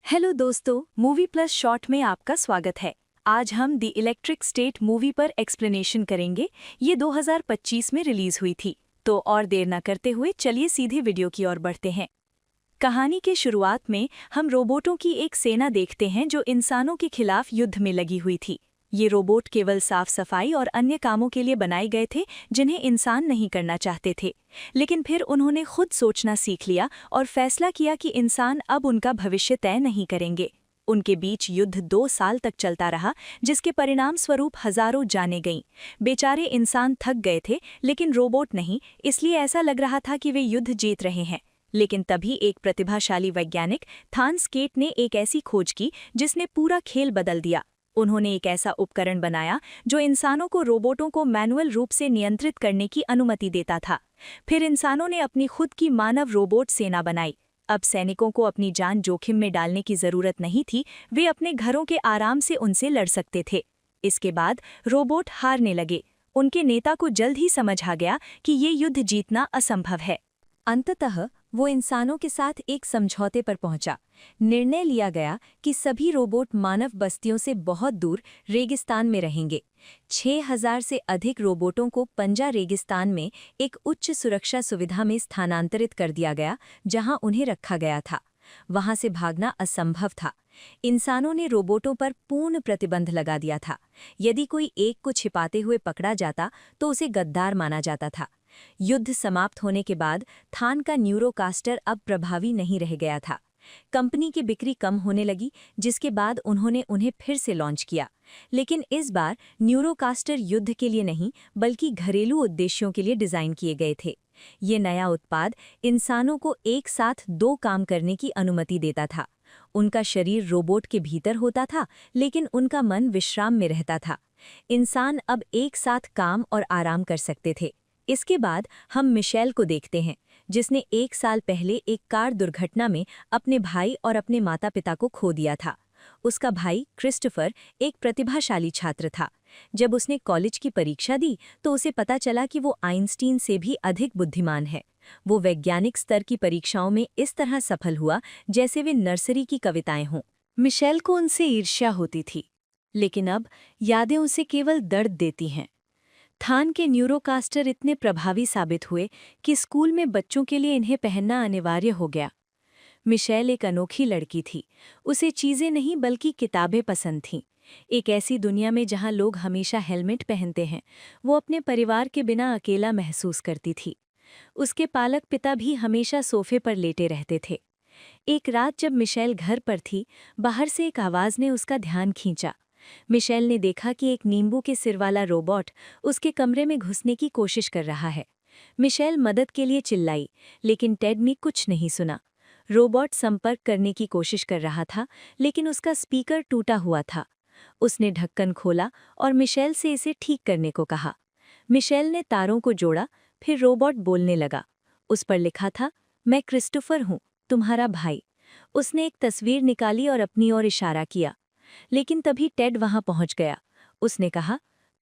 Hello दोस्तों, movie plus short में आपका स्वागत है। आज हम द इलेक्ट्रिक स्टेट मूवी पर एक्सप्लेनेशन करेंगे। ये 2025 में रिलीज हुई थी। तो और देर न करते हुए चलिए सीधे वीडियो की ओर बढ़ते हैं। कहानी के शुरुआत में हम रोबोटों की एक सेना देखते हैं जो इंसानों के खिलाफ युद्ध में लगी हुई थी। ये रोबोट केवल साफ सफाई और अन्य कामों के लिए बनाए गए थे जिन्हें इंसान नहीं करना चाहते थे। लेकिन फिर उन्होंने खुद सोचना सीख लिया और फैसला किया कि इंसान अब उनका भविष्य तय नहीं करेंगे। उनके बीच युद्ध 2 साल तक चलता रहा, जिसके परिणाम स्वरूप हजारों जानें गईं। बेचारे इंसान थक गए थे, लेकिन रोबोट नहीं, इसलिए ऐसा लग रहा था कि वे युद्ध जीत रहे हैं। लेकिन तभी एक प्रतिभाशाली वैज्ञानिक थान स्केट ने एक ऐसी खोज की जिसने पूरा खेल बदल दिया। उन्होंने एक ऐसा उपकरण बनाया जो इंसानों को रोबोटों को मैनुअल रूप से नियंत्रित करने की अनुमति देता था। फिर इंसानों ने अपनी खुद की मानव रोबोट सेना बनाई। अब सैनिकों को अपनी जान जोखिम में डालने की जरूरत नहीं थी, वे अपने घरों के आराम से उनसे लड़ सकते थे। इसके बाद रोबोट हारने लगे। उनके नेता को जल्द ही समझ आ गया कि ये युद्ध जीतना असंभव है। अंततः वो इंसानों के साथ एक समझौते पर पहुंचा। निर्णय लिया गया कि सभी रोबोट मानव बस्तियों से बहुत दूर रेगिस्तान में रहेंगे। 6000 से अधिक रोबोटों को पंजा रेगिस्तान में एक उच्च सुरक्षा सुविधा में स्थानांतरित कर दिया गया, जहां उन्हें रखा गया था। वहां से भागना असंभव था। इंसानों ने रोबोटों पर पूर्ण प्रतिबंध लगा दिया था। यदि कोई एक को छिपाते हुए पकड़ा जाता तो उसे गद्दार माना जाता था। युद्ध समाप्त होने के बाद थान का न्यूरोकास्टर अब प्रभावी नहीं रह गया था। कंपनी की बिक्री कम होने लगी, जिसके बाद उन्होंने उन्हें फिर से लॉन्च किया। लेकिन इस बार न्यूरोकास्टर युद्ध के लिए नहीं, बल्कि घरेलू उद्देश्यों के लिए डिजाइन किए गए थे। ये नया उत्पाद इंसानों को एक साथ 2 काम करने की अनुमति देता था। उनका शरीर रोबोट के भीतर होता था, लेकिन उनका मन विश्राम में रहता था। इंसान अब एक साथ काम और आराम कर सकते थे। इसके बाद हम मिशेल को देखते हैं, जिसने 1 साल पहले एक कार दुर्घटना में अपने भाई और अपने माता पिता को खो दिया था। उसका भाई क्रिस्टोफर एक प्रतिभाशाली छात्र था। जब उसने कॉलेज की परीक्षा दी तो उसे पता चला कि वो आइंस्टीन से भी अधिक बुद्धिमान है। वो वैज्ञानिक स्तर की परीक्षाओं में इस तरह सफल हुआ जैसे वे नर्सरी की कविताएं हों। मिशेल को उनसे ईर्ष्या होती थी, लेकिन अब यादें उसे केवल दर्द देती हैं। थान के न्यूरोकास्टर इतने प्रभावी साबित हुए कि स्कूल में बच्चों के लिए इन्हें पहनना अनिवार्य हो गया। मिशेल एक अनोखी लड़की थी। उसे चीज़ें नहीं बल्कि किताबें पसंद थीं। एक ऐसी दुनिया में जहां लोग हमेशा हेलमेट पहनते हैं, वो अपने परिवार के बिना अकेला महसूस करती थी। उसके पालक पिता भी हमेशा सोफे पर लेटे रहते थे। एक रात जब मिशेल घर पर थी, बाहर से एक आवाज़ ने उसका ध्यान खींचा। मिशेल ने देखा कि एक नींबू के सिर वाला रोबोट उसके कमरे में घुसने की कोशिश कर रहा है। मिशेल मदद के लिए चिल्लाई, लेकिन टेड ने कुछ नहीं सुना। रोबोट संपर्क करने की कोशिश कर रहा था, लेकिन उसका स्पीकर टूटा हुआ था। उसने ढक्कन खोला और मिशेल से इसे ठीक करने को कहा। मिशेल ने तारों को जोड़ा, फिर रोबोट बोलने लगा। उस पर लिखा था, मैं क्रिस्टोफर हूँ, तुम्हारा भाई। उसने एक तस्वीर निकाली और अपनी ओर इशारा किया। लेकिन तभी टेड वहां पहुंच गया। उसने कहा,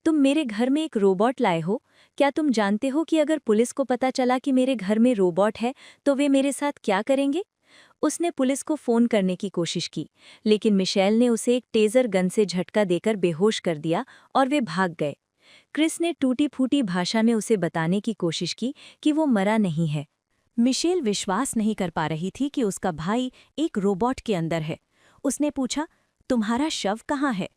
तुम मेरे घर में एक रोबोट लाए हो। क्या तुम जानते हो कि अगर पुलिस को पता चला कि मेरे घर में रोबोट है तो वे मेरे साथ क्या करेंगे? उसने पुलिस को फोन करने की कोशिश की, लेकिन मिशेल ने उसे एक टेजर गन से झटका देकर बेहोश कर दिया और वे भाग गए। क्रिस ने टूटी फूटी भाषा में उसे बताने की कोशिश की कि वो मरा नहीं है। मिशेल विश्वास नहीं कर पा रही थी कि उसका भाई एक रोबोट के अंदर है। उसने पूछा, तुम्हारा शव कहाँ है?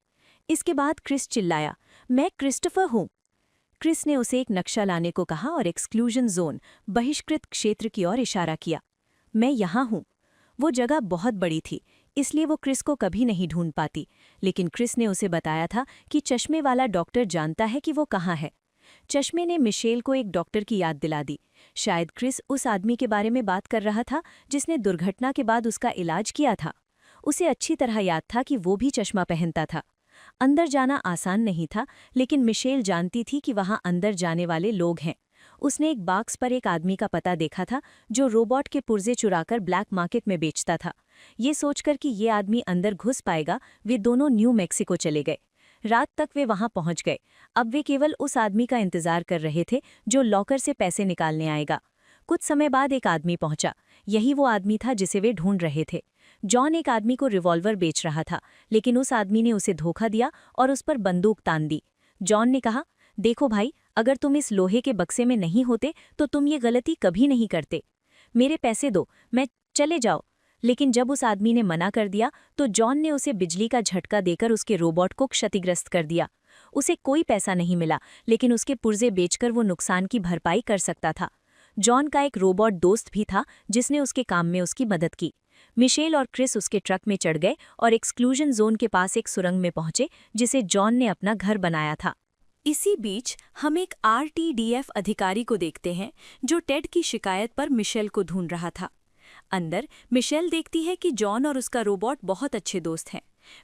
इसके बाद क्रिस चिल्लाया, मैं क्रिस्टोफर हूँ। क्रिस ने उसे एक नक्शा लाने को कहा और एक्सक्लूजन जोन, बहिष्कृत क्षेत्र की ओर इशारा किया। मैं यहाँ हूँ। वो जगह बहुत बड़ी थी, इसलिए वो क्रिस को कभी नहीं ढूंढ पाती, लेकिन क्रिस ने उसे बताया था कि चश्मे वाला डॉक्टर जानता है कि वो कहाँ है। चश्मे ने मिशेल को एक डॉक्टर की याद दिला दी। शायद क्रिस उस आदमी के बारे में बात कर रहा था जिसने दुर्घटना के बाद उसका इलाज किया था। उसे अच्छी तरह याद था कि वो भी चश्मा पहनता था। अंदर जाना आसान नहीं था, लेकिन मिशेल जानती थी कि वहां अंदर जाने वाले लोग हैं। उसने एक बॉक्स पर एक आदमी का पता देखा था जो रोबोट के पुर्जे चुराकर ब्लैक मार्केट में बेचता था। ये सोचकर कि ये आदमी अंदर घुस पाएगा, वे दोनों न्यू मैक्सिको चले गए। रात तक वे वहां पहुंच गए। अब वे केवल उस आदमी का इंतजार कर रहे थे जो लॉकर से पैसे निकालने आएगा। कुछ समय बाद एक आदमी पहुंचा। यही वो आदमी था जिसे वे ढूंढ रहे थे। जॉन एक आदमी को रिवॉल्वर बेच रहा था, लेकिन उस आदमी ने उसे धोखा दिया और उस पर बंदूक तान दी। जॉन ने कहा, देखो भाई, अगर तुम इस लोहे के बक्से में नहीं होते तो तुम ये गलती कभी नहीं करते। मेरे पैसे दो, मैं चले जाओ। लेकिन जब उस आदमी ने मना कर दिया तो जॉन ने उसे बिजली का झटका देकर उसके रोबोट को क्षतिग्रस्त कर दिया। उसे कोई पैसा नहीं मिला, लेकिन उसके पुर्जे बेचकर वो नुकसान की भरपाई कर सकता था। जॉन का एक रोबोट दोस्त भी था जिसने उसके काम में उसकी मदद की। मिशेल और क्रिस उसके ट्रक में चढ़ गए और एक्सक्लूजन जोन के पास एक सुरंग में पहुंचे जिसे जॉन ने अपना घर बनाया था। इसी बीच हम एक RTDF अधिकारी को देखते हैं जो टेड की शिकायत पर मिशेल को ढूंढ रहा था। अंदर मिशेल देखती है कि जॉन और उसका रोबोट बहुत अच्छे दोस्त हैं।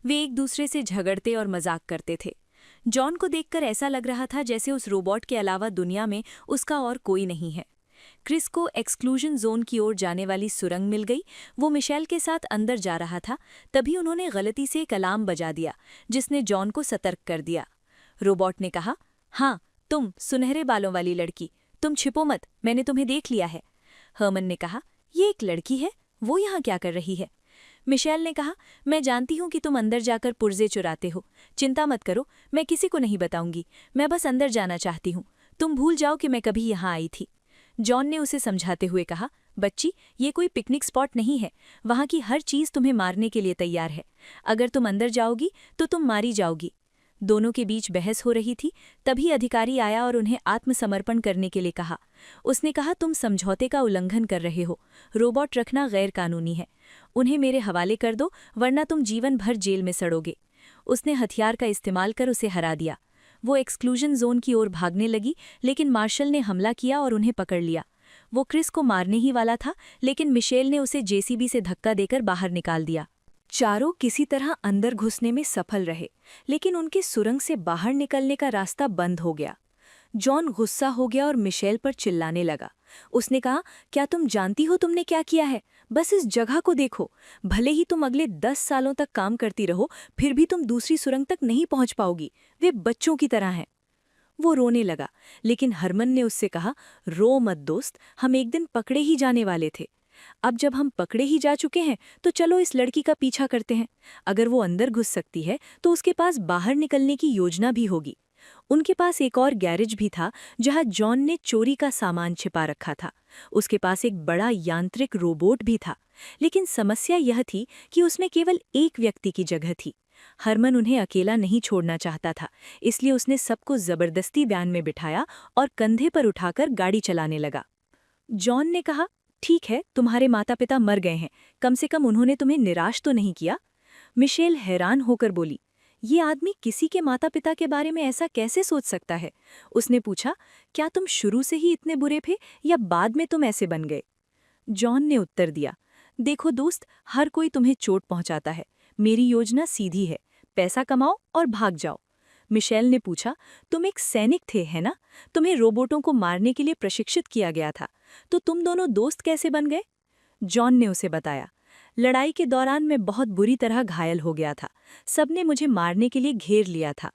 वे एक दूसरे से झगड़ते और मजाक करते थे। जॉन को देखकर ऐसा लग रहा था जैसे उस रोबोट के अलावा दुनिया में उसका और कोई नहीं है। क्रिस को एक्सक्लूजन जोन की ओर जाने वाली सुरंग मिल गई। वो मिशेल के साथ अंदर जा रहा था, तभी उन्होंने गलती से एक अलार्म बजा दिया जिसने जॉन को सतर्क कर दिया। रोबोट ने कहा, हाँ, तुम सुनहरे बालों वाली लड़की, तुम छिपो मत, मैंने तुम्हें देख लिया है। हर्मन ने कहा, ये एक लड़की है, वो यहाँ क्या कर रही है? मिशेल ने कहा, मैं जानती हूँ कि तुम अंदर जाकर पुर्जे चुराते हो। चिंता मत करो, मैं किसी को नहीं बताऊंगी, मैं बस अंदर जाना चाहती हूँ। तुम भूल जाओ कि मैं कभी यहाँ आई थी। जॉन ने उसे समझाते हुए कहा, बच्ची, ये कोई पिकनिक स्पॉट नहीं है, वहाँ की हर चीज़ तुम्हें मारने के लिए तैयार है। अगर तुम अंदर जाओगी तो तुम मारी जाओगी। दोनों के बीच बहस हो रही थी, तभी अधिकारी आया और उन्हें आत्मसमर्पण करने के लिए कहा। उसने कहा, तुम समझौते का उल्लंघन कर रहे हो, रोबोट रखना गैर कानूनी है। उन्हें मेरे हवाले कर दो, वरना तुम जीवन भर जेल में सड़ोगे। उसने हथियार का इस्तेमाल कर उसे हरा दिया। वो एक्सक्लूजन जोन की ओर भागने लगी, लेकिन मार्शल ने हमला किया और उन्हें पकड़ लिया। वो क्रिस को मारने ही वाला था, लेकिन मिशेल ने उसे JCB से धक्का देकर बाहर निकाल दिया। चारों किसी तरह अंदर घुसने में सफल रहे, लेकिन उनके सुरंग से बाहर निकलने का रास्ता बंद हो गया। जॉन गुस्सा हो गया और मिशेल पर चिल्लाने लगा। उसने कहा, क्या तुम जानती हो तुमने क्या किया है? बस इस जगह को देखो। भले ही तुम अगले 10 सालों तक काम करती रहो, फिर भी तुम दूसरी सुरंग तक नहीं पहुंच पाओगी। वे बच्चों की तरह हैं। वो रोने लगा, लेकिन हरमन ने उससे कहा, रो मत दोस्त, हम एक दिन पकड़े ही जाने वाले थे। अब जब हम पकड़े ही जा चुके हैं तो चलो इस लड़की का पीछा करते हैं। अगर वो अंदर घुस सकती है तो उसके पास बाहर निकलने की योजना भी होगी। उनके पास एक और गैरेज भी था जहां जॉन ने चोरी का सामान छिपा रखा था। उसके पास एक बड़ा यांत्रिक रोबोट भी था, लेकिन समस्या यह थी कि उसमें केवल एक व्यक्ति की जगह थी। हरमन उन्हें अकेला नहीं छोड़ना चाहता था, इसलिए उसने सबको जबरदस्ती वैन में बिठाया और कंधे पर उठाकर गाड़ी चलाने लगा। जॉन ने कहा, ठीक है, तुम्हारे माता पिता मर गए हैं, कम से कम उन्होंने तुम्हें निराश तो नहीं किया। मिशेल हैरान होकर बोली, ये आदमी किसी के माता पिता के बारे में ऐसा कैसे सोच सकता है? उसने पूछा, क्या तुम शुरू से ही इतने बुरे थे या बाद में तुम ऐसे बन गए? जॉन ने उत्तर दिया, देखो दोस्त, हर कोई तुम्हें चोट पहुंचाता है। मेरी योजना सीधी है, पैसा कमाओ और भाग जाओ। मिशेल ने पूछा, तुम एक सैनिक थे, है ना? तुम्हें रोबोटों को मारने के लिए प्रशिक्षित किया गया था, तो तुम दोनों दोस्त कैसे बन गए? जॉन ने उसे बताया, लड़ाई के दौरान मैं बहुत बुरी तरह घायल हो गया था। सबने मुझे मारने के लिए घेर लिया था।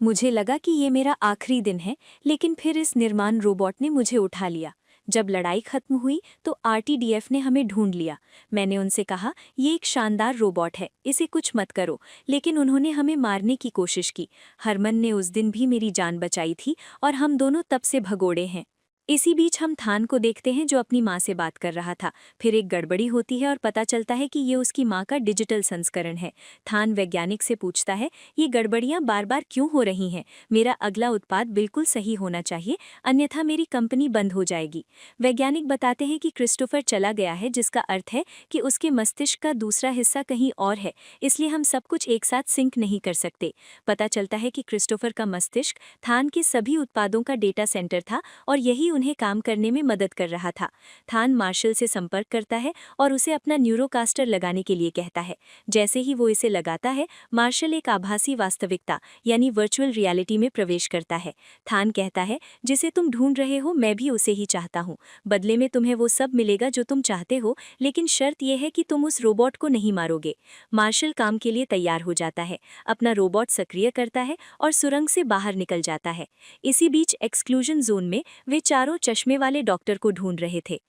मुझे लगा कि ये मेरा आखिरी दिन है, लेकिन फिर इस निर्माण रोबोट ने मुझे उठा लिया। जब लड़ाई खत्म हुई तो RTDF ने हमें ढूंढ लिया। मैंने उनसे कहा, ये एक शानदार रोबोट है, इसे कुछ मत करो, लेकिन उन्होंने हमें मारने की कोशिश की। हरमन ने उस दिन भी मेरी जान बचाई थी और हम दोनों तब से भगोड़े हैं। इसी बीच हम थान को देखते हैं जो अपनी माँ से बात कर रहा था। फिर एक गड़बड़ी होती है और पता चलता है कि ये उसकी माँ का डिजिटल संस्करण है। थान वैज्ञानिक से पूछता है, ये गड़बड़ियाँ बार बार क्यों हो रही हैं? मेरा अगला उत्पाद बिल्कुल सही होना चाहिए, अन्यथा मेरी कंपनी बंद हो जाएगी। वैज्ञानिक बताते हैं कि क्रिस्टोफर चला गया है, जिसका अर्थ है कि उसके मस्तिष्क का दूसरा हिस्सा कहीं और है, इसलिए हम सब कुछ एक साथ सिंक नहीं कर सकते। पता चलता है कि क्रिस्टोफर का मस्तिष्क थान के सभी उत्पादों का डेटा सेंटर था और यही उन्हें काम करने में मदद कर रहा था। थान मार्शल से संपर्क करता है और उसे अपना न्यूरोकास्टर लगाने के लिए कहता है। जैसे ही वो इसे लगाता है, मार्शल एक आभासी वास्तविकता यानी वर्चुअल रियलिटी में प्रवेश करता है। थान कहता है, जिसे तुम ढूंढ रहे हो मैं भी उसे ही चाहता हूँ। बदले में तुम्हें वो सब मिलेगा जो तुम चाहते हो, लेकिन शर्त यह है कि तुम उस रोबोट को नहीं मारोगे। मार्शल काम के लिए तैयार हो जाता है, अपना रोबोट सक्रिय करता है और सुरंग से बाहर निकल जाता है। इसी बीच एक्सक्लूजन जोन में वे चारों चश्मे वाले डॉक्टर को ढूंढ रहे थे।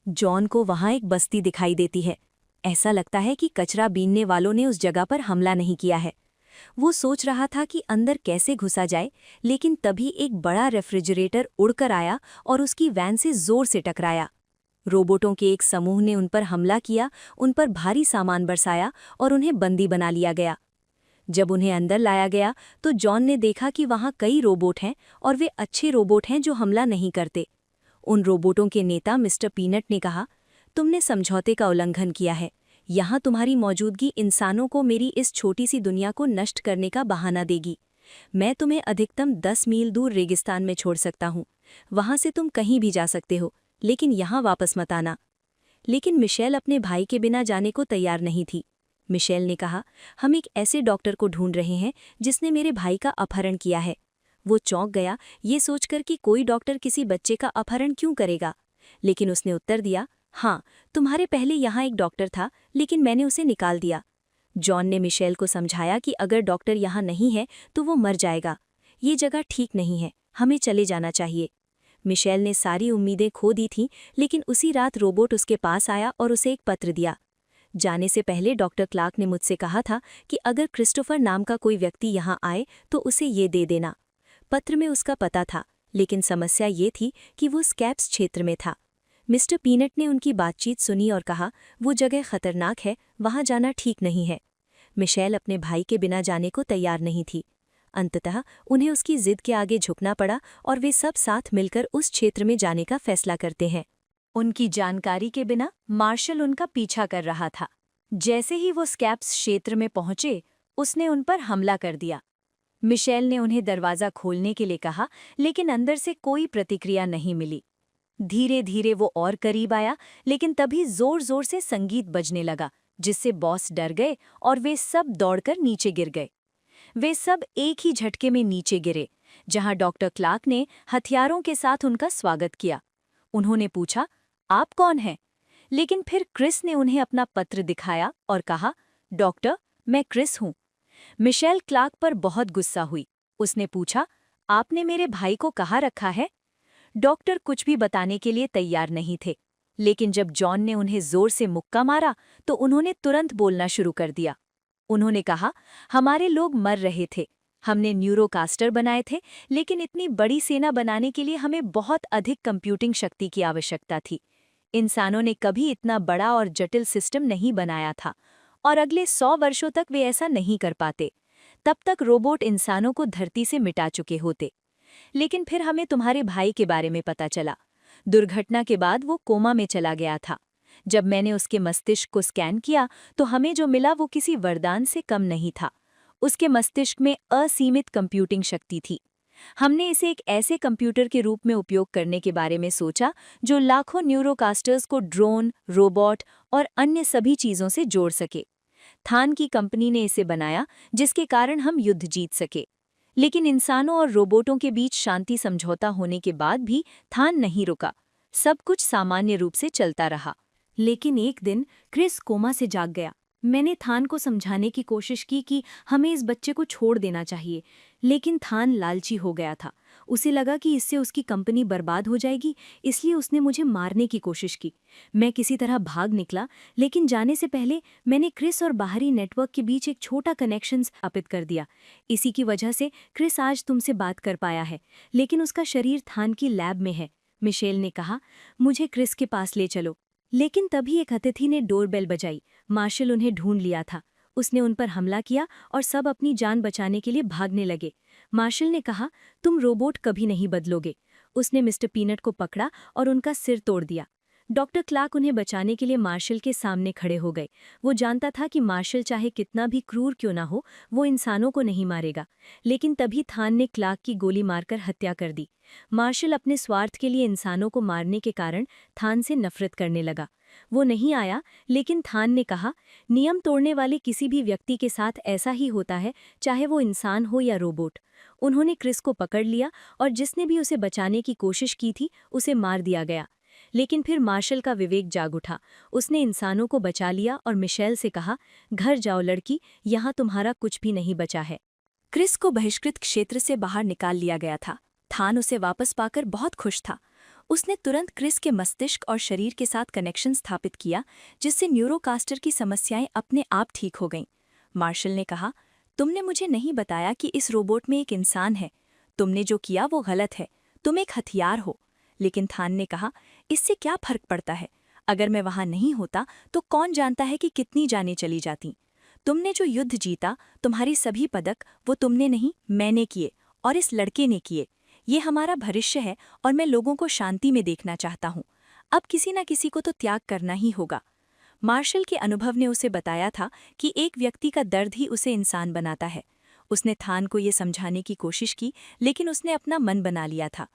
जॉन को वहां एक बस्ती दिखाई देती है। ऐसा लगता है कि कचरा बीनने वालों ने उस जगह पर हमला नहीं किया है। वो सोच रहा था कि अंदर कैसे घुसा जाए, लेकिन तभी एक बड़ा रेफ्रिजरेटर उड़कर आया और उसकी वैन से जोर से टकराया। रोबोटों के एक समूह ने उन पर हमला किया, उन पर भारी सामान बरसाया और उन्हें बंदी बना लिया गया। जब उन्हें अंदर लाया गया तो जॉन ने देखा कि वहाँ कई रोबोट हैं और वे अच्छे रोबोट हैं जो हमला नहीं करते। उन रोबोटों के नेता मिस्टर पीनट ने कहा, तुमने समझौते का उल्लंघन किया है। यहाँ तुम्हारी मौजूदगी इंसानों को मेरी इस छोटी सी दुनिया को नष्ट करने का बहाना देगी। मैं तुम्हें अधिकतम 10 मील दूर रेगिस्तान में छोड़ सकता हूँ। वहाँ से तुम कहीं भी जा सकते हो, लेकिन यहाँ वापस मत आना। लेकिन मिशेल अपने भाई के बिना जाने को तैयार नहीं थी। मिशेल ने कहा, हम एक ऐसे डॉक्टर को ढूंढ रहे हैं जिसने मेरे भाई का अपहरण किया है। वो चौंक गया ये सोचकर कि कोई डॉक्टर किसी बच्चे का अपहरण क्यों करेगा, लेकिन उसने उत्तर दिया, हाँ, तुम्हारे पहले यहाँ एक डॉक्टर था, लेकिन मैंने उसे निकाल दिया। जॉन ने मिशेल को समझाया कि अगर डॉक्टर यहाँ नहीं है तो वो मर जाएगा। ये जगह ठीक नहीं है, हमें चले जाना चाहिए। मिशेल ने सारी उम्मीदें खो दी थीं, लेकिन उसी रात रोबोट उसके पास आया और उसे एक पत्र दिया। जाने से पहले डॉक्टर क्लार्क ने मुझसे कहा था कि अगर क्रिस्टोफर नाम का कोई व्यक्ति यहाँ आए तो उसे ये दे देना। पत्र में उसका पता था, लेकिन समस्या ये थी कि वो स्कैप्स क्षेत्र में था। मिस्टर पीनट ने उनकी बातचीत सुनी और कहा, वो जगह खतरनाक है, वहाँ जाना ठीक नहीं है। मिशेल अपने भाई के बिना जाने को तैयार नहीं थी। अंततः उन्हें उसकी जिद के आगे झुकना पड़ा और वे सब साथ मिलकर उस क्षेत्र में जाने का फैसला करते हैं। उनकी जानकारी के बिना मार्शल उनका पीछा कर रहा था। जैसे ही वो स्कैप्स क्षेत्र में पहुंचे, उसने उन पर हमला कर दिया। मिशेल ने उन्हें दरवाज़ा खोलने के लिए कहा, लेकिन अंदर से कोई प्रतिक्रिया नहीं मिली। धीरे धीरे वो और करीब आया, लेकिन तभी जोर जोर से संगीत बजने लगा, जिससे बॉस डर गए और वे सब दौड़कर नीचे गिर गए। वे सब एक ही झटके में नीचे गिरे, जहां डॉक्टर क्लार्क ने हथियारों के साथ उनका स्वागत किया। उन्होंने पूछा, आप कौन हैं? लेकिन फिर क्रिस ने उन्हें अपना पत्र दिखाया और कहा, डॉक्टर, मैं क्रिस हूं। मिशेल क्लार्क पर बहुत गुस्सा हुई। उसने पूछा, आपने मेरे भाई को कहाँ रखा है? डॉक्टर कुछ भी बताने के लिए तैयार नहीं थे, लेकिन जब जॉन ने उन्हें जोर से मुक्का मारा तो उन्होंने तुरंत बोलना शुरू कर दिया। उन्होंने कहा, हमारे लोग मर रहे थे, हमने न्यूरोकास्टर बनाए थे, लेकिन इतनी बड़ी सेना बनाने के लिए हमें बहुत अधिक कंप्यूटिंग शक्ति की आवश्यकता थी। इंसानों ने कभी इतना बड़ा और जटिल सिस्टम नहीं बनाया था, और अगले 100 वर्षों तक वे ऐसा नहीं कर पाते। तब तक रोबोट इंसानों को धरती से मिटा चुके होते। लेकिन फिर हमें तुम्हारे भाई के बारे में पता चला। दुर्घटना के बाद वो कोमा में चला गया था। जब मैंने उसके मस्तिष्क को स्कैन किया तो हमें जो मिला वो किसी वरदान से कम नहीं था। उसके मस्तिष्क में असीमित कंप्यूटिंग शक्ति थी। हमने इसे एक ऐसे कंप्यूटर के रूप में उपयोग करने के बारे में सोचा जो लाखों न्यूरोकास्टर्स को ड्रोन, रोबोट और अन्य सभी चीज़ों से जोड़ सके। थान की कंपनी ने इसे बनाया, जिसके कारण हम युद्ध जीत सके। लेकिन इंसानों और रोबोटों के बीच शांति समझौता होने के बाद भी थान नहीं रुका। सब कुछ सामान्य रूप से चलता रहा। लेकिन एक दिन क्रिस कोमा से जाग गया। मैंने थान को समझाने की कोशिश की कि हमें इस बच्चे को छोड़ देना चाहिए, लेकिन थान लालची हो गया था। उसे लगा कि इससे उसकी कंपनी बर्बाद हो जाएगी, इसलिए उसने मुझे मारने की कोशिश की। मैं किसी तरह भाग निकला, लेकिन जाने से पहले मैंने क्रिस और बाहरी नेटवर्क के बीच एक छोटा कनेक्शन स्थापित कर दिया। इसी की वजह से क्रिस आज तुमसे बात कर पाया है, लेकिन उसका शरीर थान की लैब में है। मिशेल ने कहा, मुझे क्रिस के पास ले चलो। लेकिन तभी एक अतिथि ने डोरबेल बजाई। मार्शल उन्हें ढूंढ लिया था। उसने उन पर हमला किया और सब अपनी जान बचाने के लिए भागने लगे। मार्शल ने कहा, तुम रोबोट कभी नहीं बदलोगे। उसने मिस्टर पीनट को पकड़ा और उनका सिर तोड़ दिया। डॉक्टर क्लार्क उन्हें बचाने के लिए मार्शल के सामने खड़े हो गए। वो जानता था कि मार्शल चाहे कितना भी क्रूर क्यों ना हो, वो इंसानों को नहीं मारेगा। लेकिन तभी थान ने क्लार्क की गोली मारकर हत्या कर दी। मार्शल अपने स्वार्थ के लिए इंसानों को मारने के कारण थान से नफरत करने लगा। वो नहीं आया, लेकिन थान ने कहा, नियम तोड़ने वाले किसी भी व्यक्ति के साथ ऐसा ही होता है, चाहे वो इंसान हो या रोबोट। उन्होंने क्रिस को पकड़ लिया और जिसने भी उसे बचाने की कोशिश की थी उसे मार दिया गया। लेकिन फिर मार्शल का विवेक जाग उठा। उसने इंसानों को बचा लिया और मिशेल से कहा, घर जाओ लड़की, यहाँ तुम्हारा कुछ भी नहीं बचा है। क्रिस को बहिष्कृत क्षेत्र से बाहर निकाल लिया गया था। थान उसे वापस पाकर बहुत खुश था। उसने तुरंत क्रिस के मस्तिष्क और शरीर के साथ कनेक्शन स्थापित किया, जिससे न्यूरोकास्टर की समस्याएं अपने आप ठीक हो गईं। मार्शल ने कहा, तुमने मुझे नहीं बताया कि इस रोबोट में एक इंसान है। तुमने जो किया वो गलत है। तुम एक हथियार हो। लेकिन थान ने कहा, इससे क्या फर्क पड़ता है? अगर मैं वहां नहीं होता तो कौन जानता है कि कितनी जानें चली जाती। तुमने जो युद्ध जीता, तुम्हारी सभी पदक, वो तुमने नहीं, मैंने किए, और इस लड़के ने किए। ये हमारा भविष्य है और मैं लोगों को शांति में देखना चाहता हूँ। अब किसी न किसी को तो त्याग करना ही होगा। मार्शल के अनुभव ने उसे बताया था कि एक व्यक्ति का दर्द ही उसे इंसान बनाता है। उसने थान को ये समझाने की कोशिश की, लेकिन उसने अपना मन बना लिया था।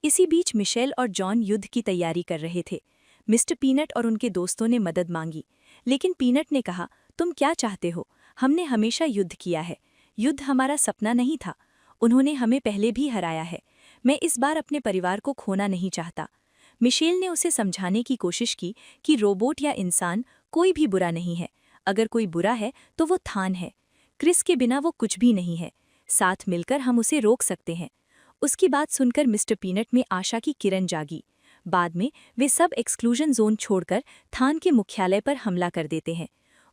इसी बीच मिशेल और जॉन युद्ध की तैयारी कर रहे थे। मिस्टर पीनट और उनके दोस्तों ने मदद मांगी, लेकिन पीनट ने कहा, तुम क्या चाहते हो? हमने हमेशा युद्ध किया है। युद्ध हमारा सपना नहीं था। उन्होंने हमें पहले भी हराया है। मैं इस बार अपने परिवार को खोना नहीं चाहता। मिशेल ने उसे समझाने की कोशिश की कि रोबोट या इंसान कोई भी बुरा नहीं है। अगर कोई बुरा है तो वो थान है। क्रिस के बिना वो कुछ भी नहीं है। साथ मिलकर हम उसे रोक सकते हैं। उसकी बात सुनकर मिस्टर पीनट में आशा की किरण जागी। बाद में वे सब एक्सक्लूजन जोन छोड़कर थान के मुख्यालय पर हमला कर देते हैं।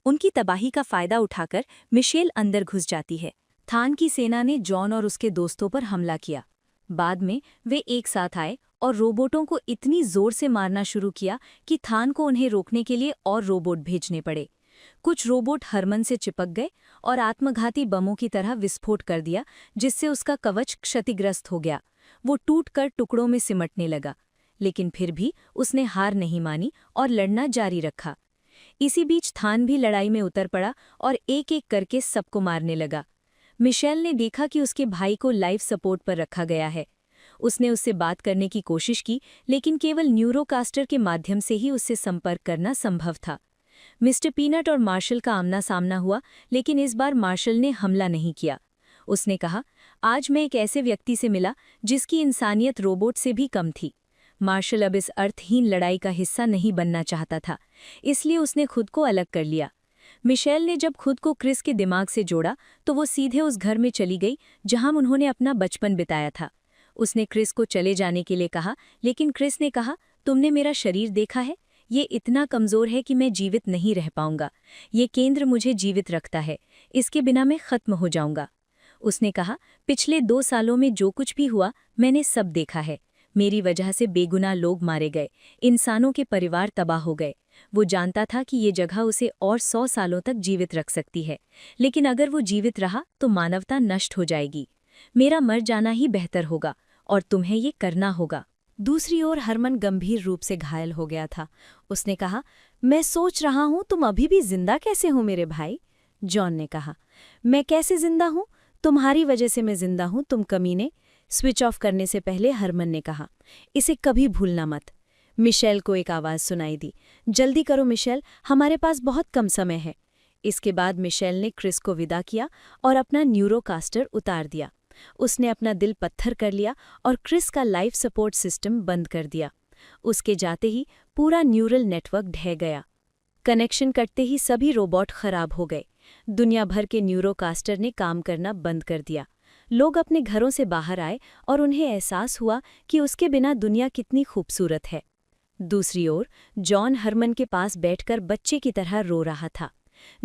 उनकी तबाही का फायदा उठाकर मिशेल अंदर घुस जाती है। थान की सेना ने जॉन और उसके दोस्तों पर हमला किया। बाद में वे एक साथ आए और रोबोटों को इतनी जोर से मारना शुरू किया कि थान को उन्हें रोकने के लिए और रोबोट भेजने पड़े। कुछ रोबोट हरमन से चिपक गए और आत्मघाती बमों की तरह विस्फोट कर दिया, जिससे उसका कवच क्षतिग्रस्त हो गया। वो टूटकर टुकड़ों में सिमटने लगा, लेकिन फिर भी उसने हार नहीं मानी और लड़ना जारी रखा। इसी बीच थान भी लड़ाई में उतर पड़ा और एक-एक करके सबको मारने लगा। मिशेल ने देखा कि उसके भाई को लाइफ सपोर्ट पर रखा गया है। उसने उससे बात करने की कोशिश की, लेकिन केवल न्यूरोकास्टर के माध्यम से ही उससे संपर्क करना संभव था। मिस्टर पीनट और मार्शल का आमना सामना हुआ, लेकिन इस बार मार्शल ने हमला नहीं किया। उसने कहा, आज मैं एक ऐसे व्यक्ति से मिला जिसकी इंसानियत रोबोट से भी कम थी। मार्शल अब इस अर्थहीन लड़ाई का हिस्सा नहीं बनना चाहता था, इसलिए उसने खुद को अलग कर लिया। मिशेल ने जब खुद को क्रिस के दिमाग से जोड़ा तो वो सीधे उस घर में चली गई जहां उन्होंने अपना बचपन बिताया था। उसने क्रिस को चले जाने के लिए कहा, लेकिन क्रिस ने कहा, तुमने मेरा शरीर देखा है? ये इतना कमज़ोर है कि मैं जीवित नहीं रह पाऊंगा। ये केंद्र मुझे जीवित रखता है। इसके बिना मैं खत्म हो जाऊंगा। उसने कहा, पिछले 2 सालों में जो कुछ भी हुआ मैंने सब देखा है। मेरी वजह से बेगुनाह लोग मारे गए, इंसानों के परिवार तबाह हो गए। वो जानता था कि ये जगह उसे और 100 सालों तक जीवित रख सकती है, लेकिन अगर वो जीवित रहा तो मानवता नष्ट हो जाएगी। मेरा मर जाना ही बेहतर होगा और तुम्हें ये करना होगा। दूसरी ओर हरमन गंभीर रूप से घायल हो गया था। उसने कहा, मैं सोच रहा हूँ तुम अभी भी जिंदा कैसे हो मेरे भाई? जॉन ने कहा, मैं कैसे जिंदा हूँ? तुम्हारी वजह से मैं जिंदा हूँ, तुम कमीने। स्विच ऑफ करने से पहले हरमन ने कहा, इसे कभी भूलना मत। मिशेल को एक आवाज़ सुनाई दी, जल्दी करो मिशेल, हमारे पास बहुत कम समय है। इसके बाद मिशेल ने क्रिस को विदा किया और अपना न्यूरोकास्टर उतार दिया। उसने अपना दिल पत्थर कर लिया और क्रिस का लाइफ सपोर्ट सिस्टम बंद कर दिया। उसके जाते ही पूरा न्यूरल नेटवर्क ढह गया। कनेक्शन कटते ही सभी रोबोट खराब हो गए। दुनिया भर के न्यूरोकास्टर ने काम करना बंद कर दिया। लोग अपने घरों से बाहर आए और उन्हें एहसास हुआ कि उसके बिना दुनिया कितनी खूबसूरत है। दूसरी ओर जॉन हरमन के पास बैठकर बच्चे की तरह रो रहा था।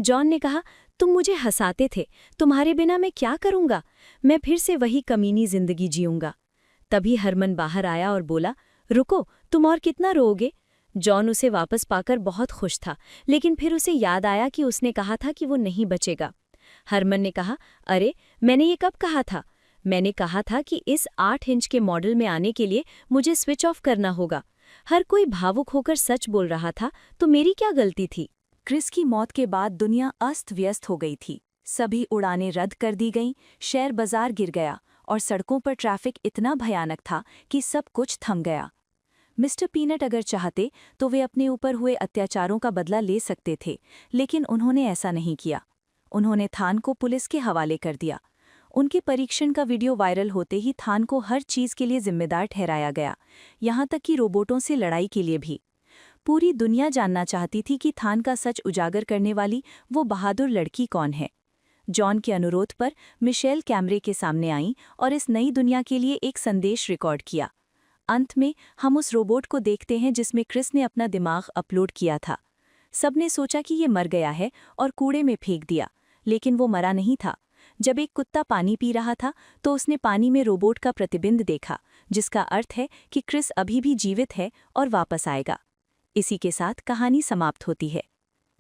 जॉन ने कहा, तुम मुझे हंसाते थे, तुम्हारे बिना मैं क्या करूंगा? मैं फिर से वही कमीनी जिंदगी जीऊंगा। तभी हरमन बाहर आया और बोला, रुको, तुम और कितना रोओगे? जॉन उसे वापस पाकर बहुत खुश था, लेकिन फिर उसे याद आया कि उसने कहा था कि वो नहीं बचेगा। हरमन ने कहा, अरे मैंने ये कब कहा था? मैंने कहा था कि इस 8 इंच के मॉडल में आने के लिए मुझे स्विच ऑफ करना होगा। हर कोई भावुक होकर सच बोल रहा था, तो मेरी क्या गलती थी? क्रिस की मौत के बाद दुनिया अस्त व्यस्त हो गई थी। सभी उड़ानें रद्द कर दी गईं, शेयर बाजार गिर गया और सड़कों पर ट्रैफिक इतना भयानक था कि सब कुछ थम गया। मिस्टर पीनट अगर चाहते तो वे अपने ऊपर हुए अत्याचारों का बदला ले सकते थे, लेकिन उन्होंने ऐसा नहीं किया। उन्होंने थान को पुलिस के हवाले कर दिया। उनके परीक्षण का वीडियो वायरल होते ही थान को हर चीज़ के लिए जिम्मेदार ठहराया गया, यहाँ तक कि रोबोटों से लड़ाई के लिए भी। पूरी दुनिया जानना चाहती थी कि थान का सच उजागर करने वाली वो बहादुर लड़की कौन है। जॉन के अनुरोध पर मिशेल कैमरे के सामने आईं और इस नई दुनिया के लिए एक संदेश रिकॉर्ड किया। अंत में हम उस रोबोट को देखते हैं जिसमें क्रिस ने अपना दिमाग अपलोड किया था। सबने सोचा कि ये मर गया है और कूड़े में फेंक दिया, लेकिन वो मरा नहीं था। जब एक कुत्ता पानी पी रहा था तो उसने पानी में रोबोट का प्रतिबिंब देखा, जिसका अर्थ है कि क्रिस अभी भी जीवित है और वापस आएगा। इसी के साथ कहानी समाप्त होती है।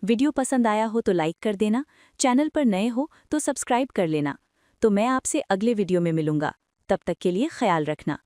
वीडियो पसंद आया हो तो लाइक कर देना, चैनल पर नए हो तो सब्सक्राइब कर लेना। तो मैं आपसे अगले वीडियो में मिलूंगा। तब तक के लिए ख्याल रखना।